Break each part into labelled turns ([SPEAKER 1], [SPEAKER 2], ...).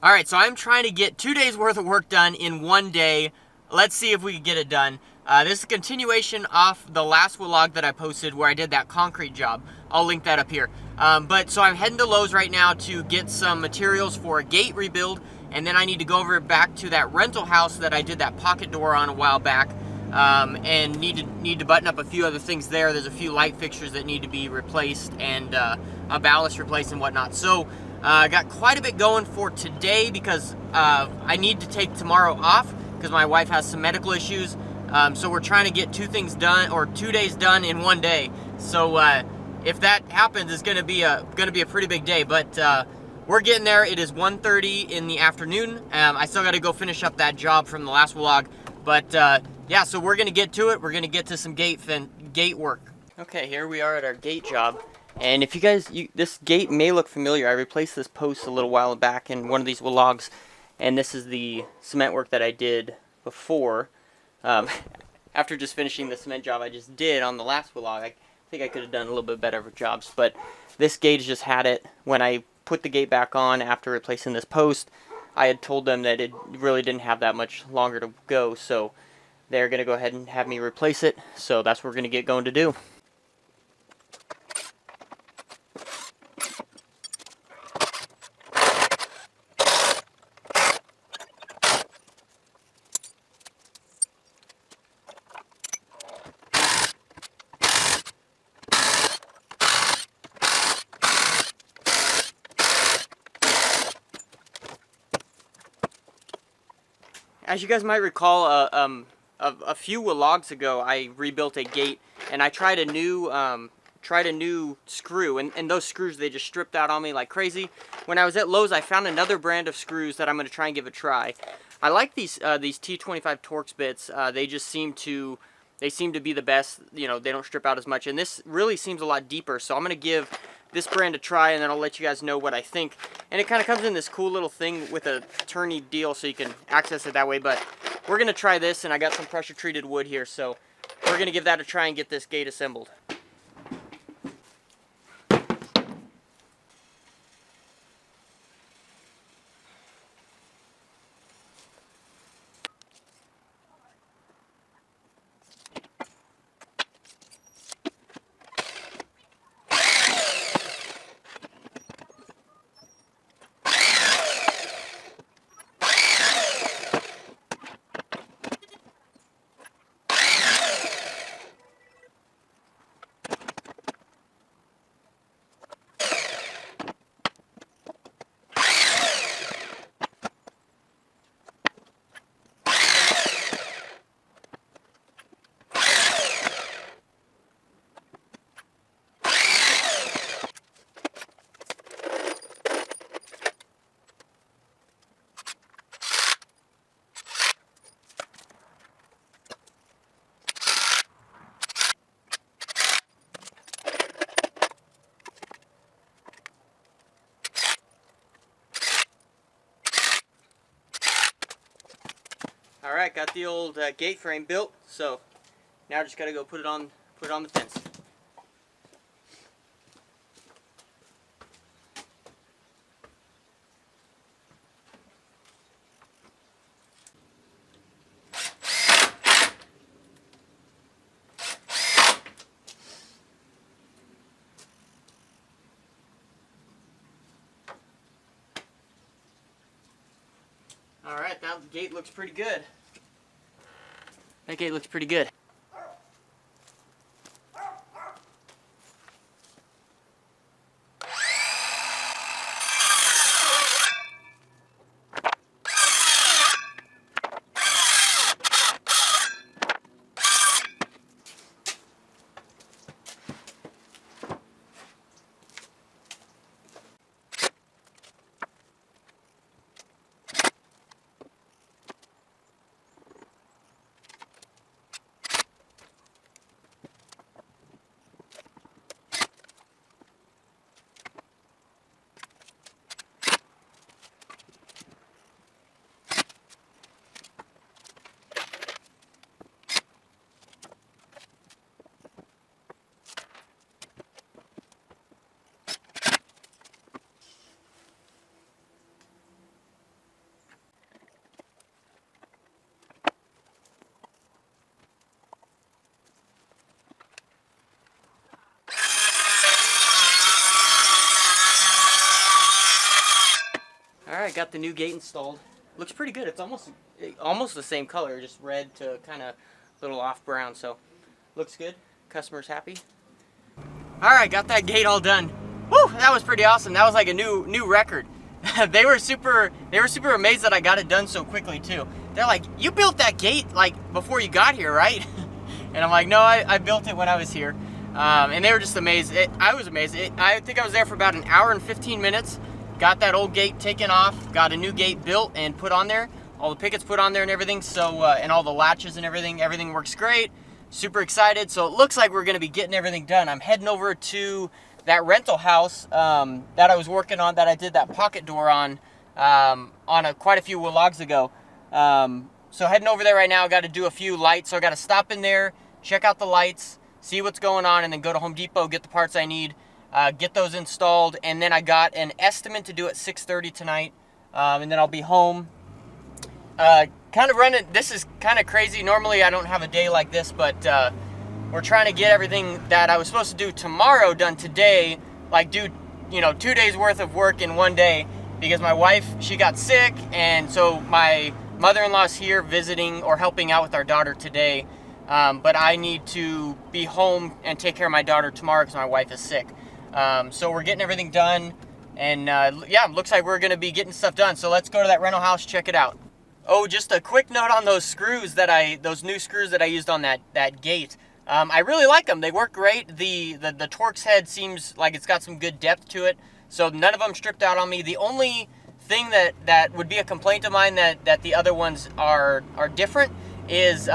[SPEAKER 1] All right, so I'm trying to get 2 days worth of work done in one day. Let's see if we can get it done. This is a continuation off the last vlog that I posted where I did that concrete job. I'll link that up here. So I'm heading to Lowe's right now to get some materials for a gate rebuild, and then I need to go over back to that rental house that I did that pocket door on a while back, and need to button up a few other things there. There's a few light fixtures that need to be replaced and a ballast replaced and whatnot. So I got quite a bit going for today because I need to take tomorrow off because my wife has some medical issues. So we're trying to get 2 things done, or 2 days done in one day. So if that happens, it's going to be a pretty big day. But we're getting there. It is 1:30 in the afternoon. I still got to go finish up that job from the last vlog. But yeah, so we're going to get to it. We're going to get to some gate work. Okay, here we are at our gate job. And if you guys, this gate may look familiar. I replaced this post a little while back in one of these vlogs, and this is the cement work that I did before. After just finishing the cement job I just did on the last vlog, I think I could have done a little bit better of jobs. But this gauge just had it. When I put the gate back on after replacing this post, I had told them that it really didn't have that much longer to go, so they're going to go ahead and have me replace it. So that's what we're going to get going to do. As you guys might recall, a few vlogs ago, I rebuilt a gate, and I tried a new screw, and those screws, they just stripped out on me like crazy. When I was at Lowe's, I found another brand of screws that I'm going to try and give a try. I like these T25 Torx bits. They seem to be the best. You know, they don't strip out as much, and this really seems a lot deeper. So I'm going to give this brand a try, and then I'll let you guys know what I think. And it kind of comes in this cool little thing with a turny deal, so you can access it that way. But we're going to try this, and I got some pressure treated wood here, so we're going to give that a try and get this gate assembled. Alright, got the old gate frame built, so now I just gotta go put it on the fence. Alright, that gate looks pretty good. That gate looks pretty good. Alright, got the new gate installed. Looks pretty good. It's almost the same color, just red to kind of little off brown, so looks good. Customer's happy. Alright, got that gate all done. Woo, that was pretty awesome. That was like a new record. They were super amazed that I got it done so quickly too. They're like, "You built that gate like before you got here, right?" And I'm like, "No, I built it when I was here." And they were just amazed. I was amazed. I think I was there for about an hour and 15 minutes. Got that old gate taken off, got a new gate built and put on there. All the pickets put on there and everything. So, and all the latches and everything works great. Super excited. So it looks like we're going to be getting everything done. I'm heading over to that rental house that I was working on, that I did that pocket door on quite a few vlogs ago. So heading over there right now. I got to do a few lights. So I got to stop in there, check out the lights, see what's going on, and then go to Home Depot, get the parts I need. Get those installed, and then I got an estimate to do at 6:30 tonight, and then I'll be home. Kind of running, this is kind of crazy. Normally I don't have a day like this, but we're trying to get everything that I was supposed to do tomorrow done today, like do, 2 days worth of work in one day, because my wife, she got sick, and so my mother-in-law's here visiting or helping out with our daughter today, but I need to be home and take care of my daughter tomorrow because my wife is sick. So we're getting everything done, and yeah, looks like we're going to be getting stuff done. So let's go to that rental house, check it out. Oh, just a quick note on those screws those new screws that I used on that gate. I really like them. They work great. The Torx head seems like it's got some good depth to it. So none of them stripped out on me. The only thing that would be a complaint of mine that the other ones are different is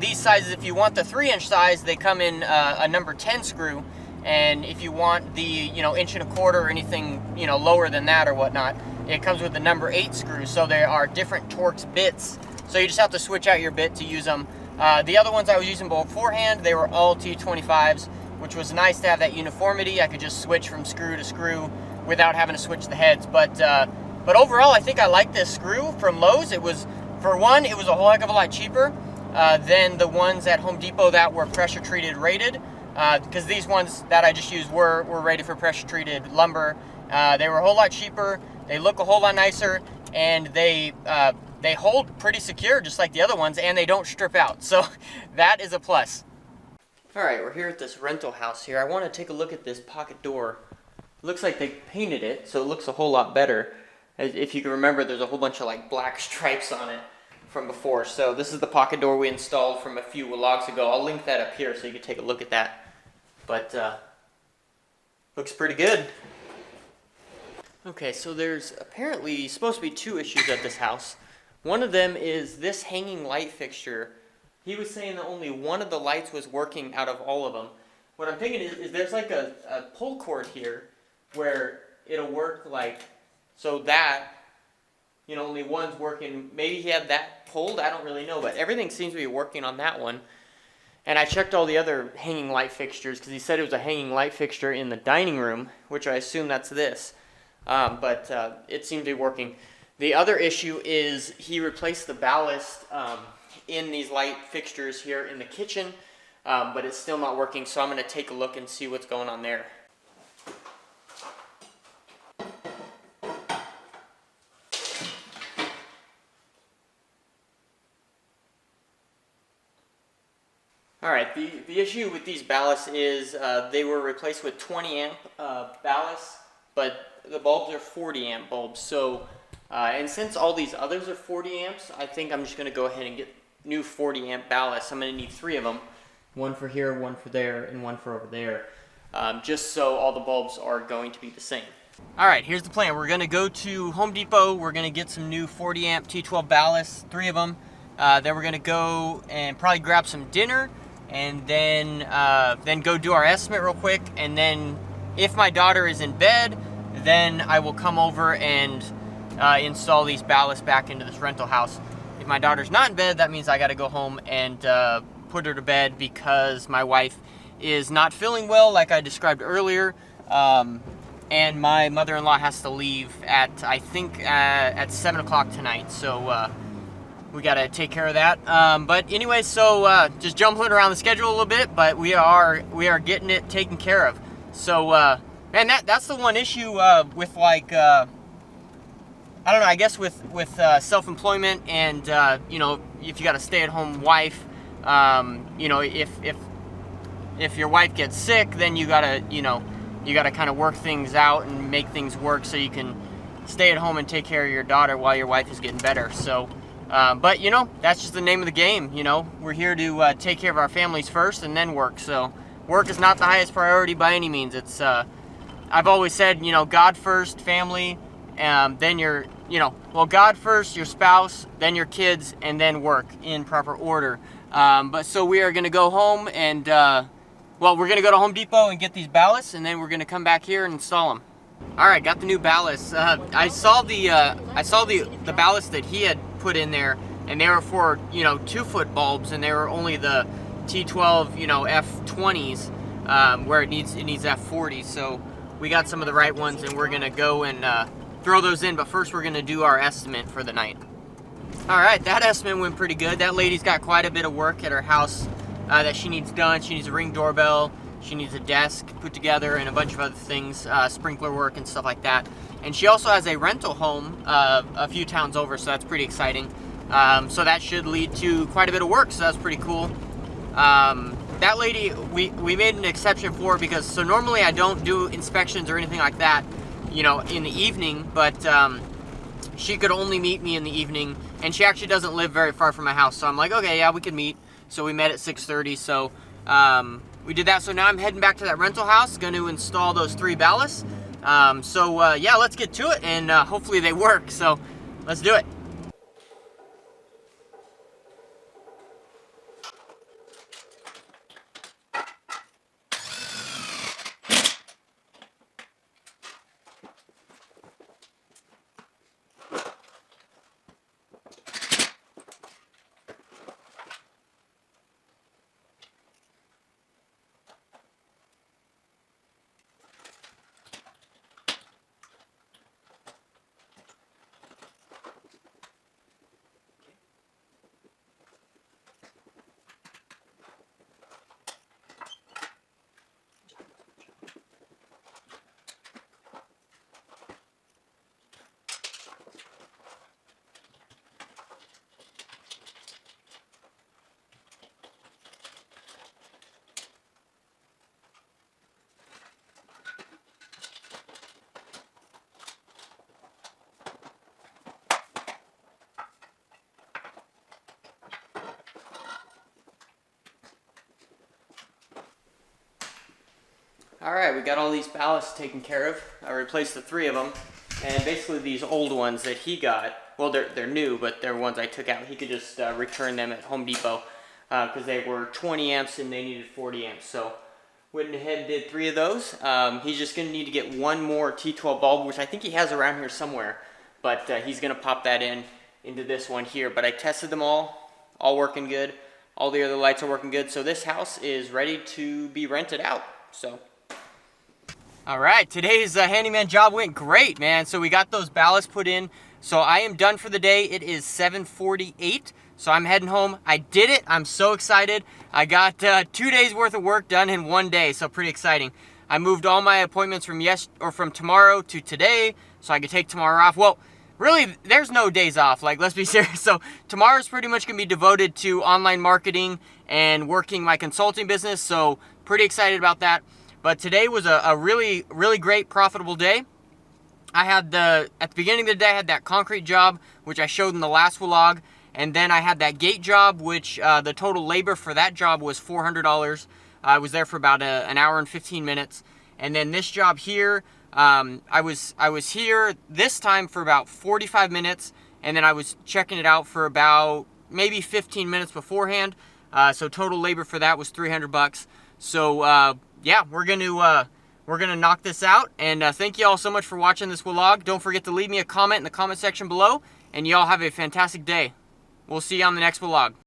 [SPEAKER 1] these sizes. If you want the 3-inch size, they come in a number 10 screw. And if you want the, 1.25" or anything, lower than that or whatnot, it comes with the number 8 screw. So there are different Torx bits. So you just have to switch out your bit to use them. The other ones I was using beforehand, they were all T25s, which was nice to have that uniformity. I could just switch from screw to screw without having to switch the heads. But overall, I think I like this screw from Lowe's. For one, it was a whole heck of a lot cheaper than the ones at Home Depot that were pressure treated rated. Because these ones that I just used were rated for pressure treated lumber. They were a whole lot cheaper, they look a whole lot nicer, and they hold pretty secure just like the other ones, and they don't strip out, so that is a plus. Alright, we're here at this rental house here. I want to take a look at this pocket door. It looks like they painted it, so it looks a whole lot better. If you can remember, there's a whole bunch of like black stripes on it from before. So this is the pocket door we installed from a few vlogs ago. I'll link that up here so you can take a look at that. But looks pretty good. Okay, so there's apparently supposed to be 2 issues at this house. One of them is this hanging light fixture. He was saying that only one of the lights was working out of all of them. What I'm thinking is there's like a pull cord here where it'll work like, so that, only one's working. Maybe he had that pulled, I don't really know, but everything seems to be working on that one. And I checked all the other hanging light fixtures because he said it was a hanging light fixture in the dining room, which I assume that's this. But it seemed to be working. The other issue is he replaced the ballast in these light fixtures here in the kitchen, but it's still not working, so I'm going to take a look and see what's going on there. Alright, the issue with these ballasts is they were replaced with 20 amp ballasts, but the bulbs are 40 amp bulbs. So, and since all these others are 40 amps, I think I'm just going to go ahead and get new 40 amp ballasts. I'm going to need 3 of them. One for here, one for there, and one for over there. Just so all the bulbs are going to be the same. Alright, here's the plan. We're going to go to Home Depot. We're going to get some new 40 amp T12 ballasts, 3 of them. Then we're going to go and probably grab some dinner. And then go do our estimate real quick, and then if my daughter is in bed, then I will come over and install these ballasts back into this rental house. If my daughter's not in bed, that means I got to go home and put her to bed because my wife is not feeling well, like I described earlier, and my mother-in-law has to leave at, I think, at 7 o'clock tonight, so we got to take care of that. But anyway, so just jumping around the schedule a little bit, but we are getting it taken care of. So, man, that's the one issue with like I don't know, I guess with self-employment and, you know, if you got a stay-at-home wife, you know, if your wife gets sick, then you gotta, you know, you gotta kind of work things out and make things work so you can stay at home and take care of your daughter while your wife is getting better. So, but you know, that's just the name of the game. You know, we're here to take care of our families first and then work. So, work is not the highest priority by any means. It's, I've always said, you know, God first, family, then your, you know, well, God first, your spouse, then your kids, and then work in proper order. But so we are going to go home and, well, we're going to go to Home Depot and get these ballasts, and then we're going to come back here and install them. All right, got the new ballasts. I saw the ballast that he had put in there, and they were for, you know, 2-foot bulbs, and they were only the T12, you know, F20s, where it needs F40. So we got some of the right ones, and we're gonna go and throw those in. But first, we're gonna do our estimate for the night. All right, that estimate went pretty good. That lady's got quite a bit of work at her house that she needs done. She needs a Ring doorbell. She needs a desk put together and a bunch of other things, sprinkler work and stuff like that. And she also has a rental home a few towns over, so that's pretty exciting. So that should lead to quite a bit of work, so that's pretty cool. That lady, we made an exception for because, so normally I don't do inspections or anything like that, you know, in the evening, but she could only meet me in the evening, and she actually doesn't live very far from my house, so I'm like, okay, yeah, we could meet. So we met at 6:30, so we did that. So now I'm heading back to that rental house, going to install those 3 ballasts. Yeah, let's get to it, and hopefully they work. So let's do it. Alright, we got all these ballasts taken care of. I replaced the 3 of them. And basically these old ones that he got, well, they're new, but they're ones I took out. He could just return them at Home Depot because they were 20 amps and they needed 40 amps. So went ahead and did 3 of those. He's just going to need to get 1 more T12 bulb, which I think he has around here somewhere. But he's going to pop that into this one here. But I tested them all working good. All the other lights are working good. So this house is ready to be rented out. So. All right, today's handyman job went great, man. So we got those ballasts put in. So I am done for the day. It is 7:48, so I'm heading home. I did it. I'm so excited. I got 2 days worth of work done in 1 day, so pretty exciting. I moved all my appointments from tomorrow to today, so I could take tomorrow off. Well, really, there's no days off. Like, let's be serious. So tomorrow's pretty much gonna be devoted to online marketing and working my consulting business. So pretty excited about that. But today was a really, really great, profitable day. I had at the beginning of the day, I had that concrete job, which I showed in the last vlog. And then I had that gate job, which the total labor for that job was $400. I was there for about an hour and 15 minutes. And then this job here, I was here this time for about 45 minutes. And then I was checking it out for about maybe 15 minutes beforehand. So total labor for that was $300. So, yeah, we're gonna knock this out, and thank you all so much for watching this vlog. Don't forget to leave me a comment in the comment section below, and y'all have a fantastic day. We'll see you on the next vlog.